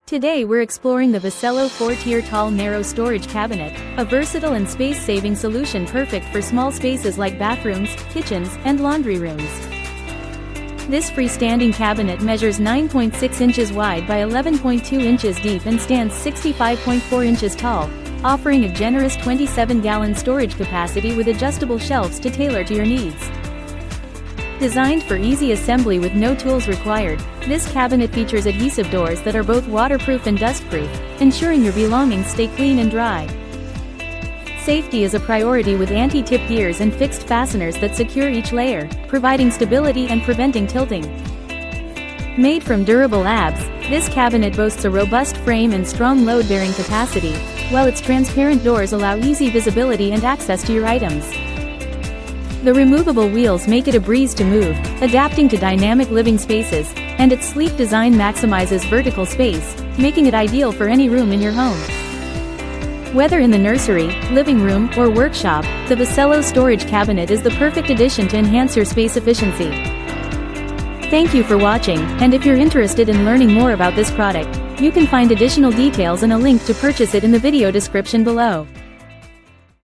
Today we're exploring the VECELO 4-tier tall narrow storage cabinet, a versatile and space-saving solution perfect for small spaces like bathrooms, kitchens, and laundry rooms. This freestanding cabinet measures 9.6 inches wide by 11.2 inches deep and stands 65.4 inches tall, offering a generous 27-gallon storage capacity with adjustable shelves to tailor to your needs. Designed for easy assembly with no tools required, this cabinet features adhesive doors that are both waterproof and dustproof, ensuring your belongings stay clean and dry. Safety is a priority with anti-tip gears and fixed fasteners that secure each layer, providing stability and preventing tilting. Made from durable ABS, this cabinet boasts a robust frame and strong load-bearing capacity, while its transparent doors allow easy visibility and access to your items. The removable wheels make it a breeze to move, adapting to dynamic living spaces, and its sleek design maximizes vertical space, making it ideal for any room in your home. Whether in the nursery, living room, or workshop, the VECELO storage cabinet is the perfect addition to enhance your space efficiency. Thank you for watching, and if you're interested in learning more about this product, you can find additional details and a link to purchase it in the video description below.